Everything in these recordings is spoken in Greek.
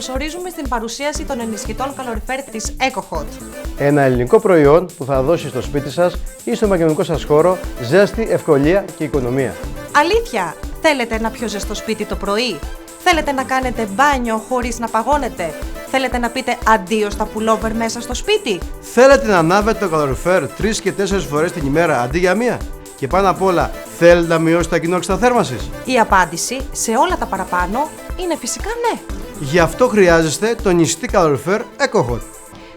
καλωσορίζουμε στην παρουσίαση των ενισχυτών καλοριφέρ της EcoHot. Ένα ελληνικό προϊόν που θα δώσει στο σπίτι σας ή στο επαγγελματικό σας χώρο ζέστη, ευκολία και οικονομία. Αλήθεια, θέλετε ένα πιο ζεστό σπίτι το πρωί? Θέλετε να κάνετε μπάνιο χωρίς να παγώνετε? Θέλετε να πείτε αντίο στα πουλόβερ μέσα στο σπίτι? Θέλετε να ανάβετε το καλοριφέρ 3 και 4 φορές την ημέρα αντί για μία? Και πάνω απ' όλα, θέλετε να μειώσετε τα κοινόξυτα θέρμανσης? Η απάντηση σε όλα τα παραπάνω είναι φυσικά ναι. Γι' αυτό χρειάζεστε το ενισχυτή καλοριφέρ EcoHot.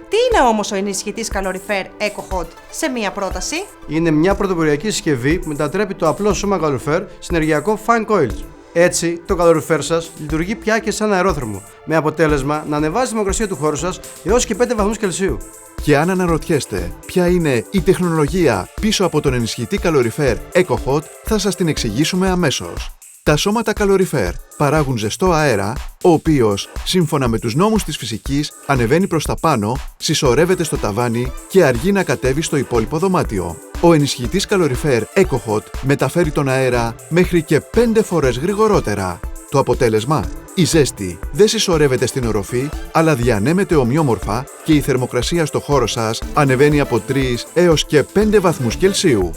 Τι είναι όμως ο ενισχυτής καλοριφέρ EcoHot σε μία πρόταση? Είναι μια πρωτοποριακή συσκευή που μετατρέπει το απλό σώμα καλοριφέρ σε ενεργειακό fan coils. Έτσι, το καλοριφέρ σας λειτουργεί πια και σαν αερόθερμο, με αποτέλεσμα να ανεβάζει τη θερμοκρασία του χώρου σας έως και 5 βαθμούς Κελσίου. Και αν αναρωτιέστε ποια είναι η τεχνολογία πίσω από τον ενισχυτή καλοριφέρ EcoHot, θα σας την εξηγήσουμε αμέσως. Τα σώματα καλοριφέρ παράγουν ζεστό αέρα, ο οποίος, σύμφωνα με τους νόμους της φυσικής, ανεβαίνει προς τα πάνω, συσσωρεύεται στο ταβάνι και αργεί να κατέβει στο υπόλοιπο δωμάτιο. Ο ενισχυτής καλοριφέρ EcoHot μεταφέρει τον αέρα μέχρι και 5 φορές γρηγορότερα. Το αποτέλεσμα: η ζέστη δεν συσσωρεύεται στην οροφή, αλλά διανέμεται ομοιόμορφα και η θερμοκρασία στο χώρο σας ανεβαίνει από 3 έως και 5 βαθμούς Κελσίου.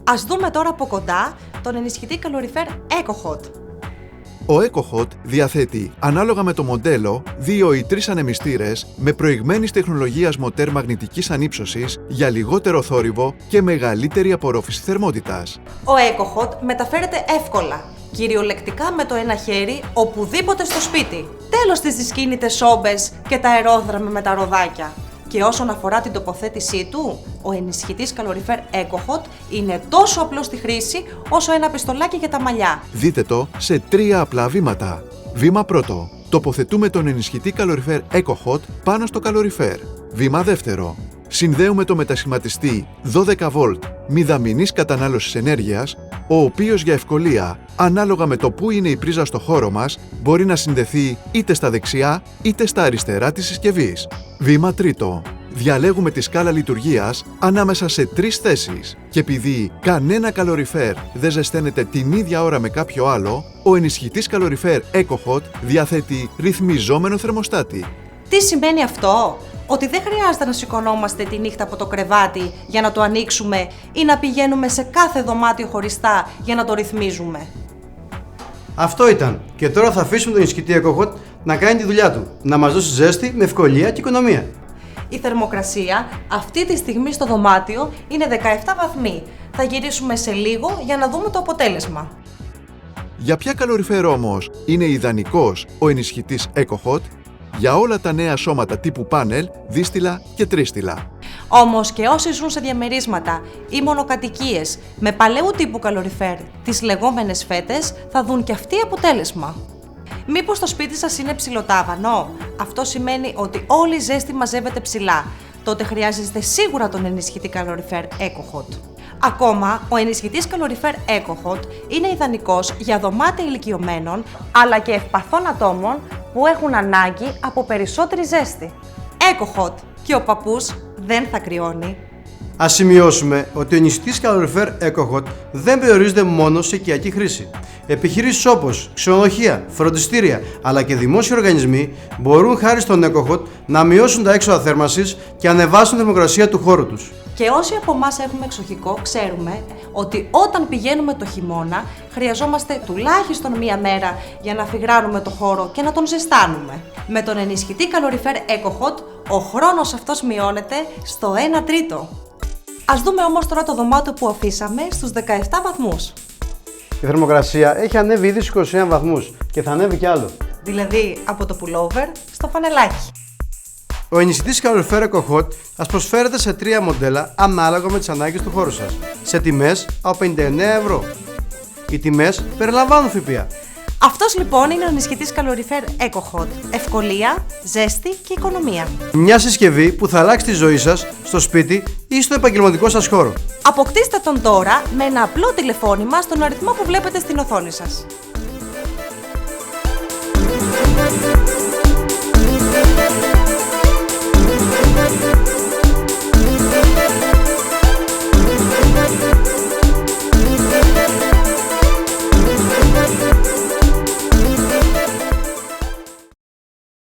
Ας δούμε τώρα από κοντά τον ενισχυτή καλοριφέρ EcoHot. Ο EcoHot διαθέτει, ανάλογα με το μοντέλο, 2 ή 3 ανεμιστήρες με προηγμένης τεχνολογίας μοτέρ μαγνητικής ανύψωσης για λιγότερο θόρυβο και μεγαλύτερη απορρόφηση θερμότητας. Ο EcoHot μεταφέρεται εύκολα, κυριολεκτικά με το ένα χέρι, οπουδήποτε στο σπίτι. Τέλος τις δυσκίνητες σόμπες και τα αερόδραμα με τα ροδάκια. Και όσον αφορά την τοποθέτησή του, ο ενισχυτής καλοριφέρ EcoHot είναι τόσο απλός στη χρήση όσο ένα πιστολάκι για τα μαλλιά. Δείτε το σε 3 απλά βήματα. Βήμα πρώτο. Τοποθετούμε τον ενισχυτή καλοριφέρ EcoHot πάνω στο καλοριφέρ. Βήμα δεύτερο. Συνδέουμε το μετασχηματιστή 12V μηδαμινής κατανάλωσης ενέργειας, ο οποίος για ευκολία, ανάλογα με το που είναι η πρίζα στο χώρο μας, μπορεί να συνδεθεί είτε στα δεξιά είτε στα αριστερά της συσκευής. Βήμα τρίτο. Διαλέγουμε τη σκάλα λειτουργίας ανάμεσα σε 3 θέσεις και επειδή κανένα καλοριφέρ δεν ζεσταίνεται την ίδια ώρα με κάποιο άλλο, ο ενισχυτής καλοριφέρ EcoHot διαθέτει ρυθμιζόμενο θερμοστάτη. Τι σημαίνει αυτό? Ότι δεν χρειάζεται να σηκωνόμαστε τη νύχτα από το κρεβάτι για να το ανοίξουμε ή να πηγαίνουμε σε κάθε δωμάτιο χωριστά για να το ρυθμίζουμε. Αυτό ήταν. Και τώρα θα αφήσουμε τον ενισχυτή EcoHot να κάνει τη δουλειά του. Να μας δώσει ζέστη με ευκολία και οικονομία. Η θερμοκρασία αυτή τη στιγμή στο δωμάτιο είναι 17 βαθμοί. Θα γυρίσουμε σε λίγο για να δούμε το αποτέλεσμα. Για ποια καλοριφέρ όμως είναι ιδανικός ο ενισχυτής EcoHot? Για όλα τα νέα σώματα τύπου πάνελ, δίστηλα και τρίστηλα. Όμως και όσοι ζουν σε διαμερίσματα ή μονοκατοικίες με παλαιού τύπου καλοριφέρ, τις λεγόμενες φέτες, θα δουν και αυτοί αποτέλεσμα. Μήπως το σπίτι σας είναι ψηλοτάβανο? Αυτό σημαίνει ότι όλη η ζέστη μαζεύεται ψηλά. Τότε χρειάζεστε σίγουρα τον ενισχυτή καλοριφέρ EcoHot. Ακόμα, ο ενισχυτής καλοριφέρ EcoHot είναι ιδανικός για δωμάτια ηλικιωμένων αλλά και ευπαθών ατόμων που έχουν ανάγκη από περισσότερη ζέστη. EcoHot, και ο παππούς δεν θα κρυώνει. Ας σημειώσουμε ότι ο ενισχυτής καλοριφέρ EcoHot δεν περιορίζεται μόνο σε οικιακή χρήση. Επιχειρήσεις όπως ξενοδοχεία, φροντιστήρια αλλά και δημόσιοι οργανισμοί μπορούν χάρη στον EcoHot να μειώσουν τα έξοδα θέρμανσης και ανεβάσουν τη θερμοκρασία του χώρου τους. Και όσοι από εμάς έχουμε εξοχικό, ξέρουμε ότι όταν πηγαίνουμε το χειμώνα χρειαζόμαστε τουλάχιστον μία μέρα για να αφιγράνουμε το χώρο και να τον ζεστάνουμε. Με τον ενισχυτή καλοριφέρ EcoHot ο χρόνος αυτός μειώνεται στο 1 τρίτο. Ας δούμε όμως τώρα το δωμάτιο που αφήσαμε στους 17 βαθμούς. Η θερμοκρασία έχει ανέβει ήδη στους 21 βαθμούς και θα ανέβει κι άλλο. Δηλαδή από το pullover στο φανελάκι. Ο ενισχυτής καλοριφέρ EcoHot σας προσφέρεται σε 3 μοντέλα ανάλογα με τις ανάγκες του χώρου σας, σε τιμές από 59 ευρώ. Οι τιμές περιλαμβάνουν ΦΠΑ. Αυτός λοιπόν είναι ο ενισχυτής καλοριφέρ EcoHot. Ευκολία, ζέστη και οικονομία. Μια συσκευή που θα αλλάξει τη ζωή σας στο σπίτι ή στο επαγγελματικό σας χώρο. Αποκτήστε τον τώρα με ένα απλό τηλεφώνημα στον αριθμό που βλέπετε στην οθόνη σας.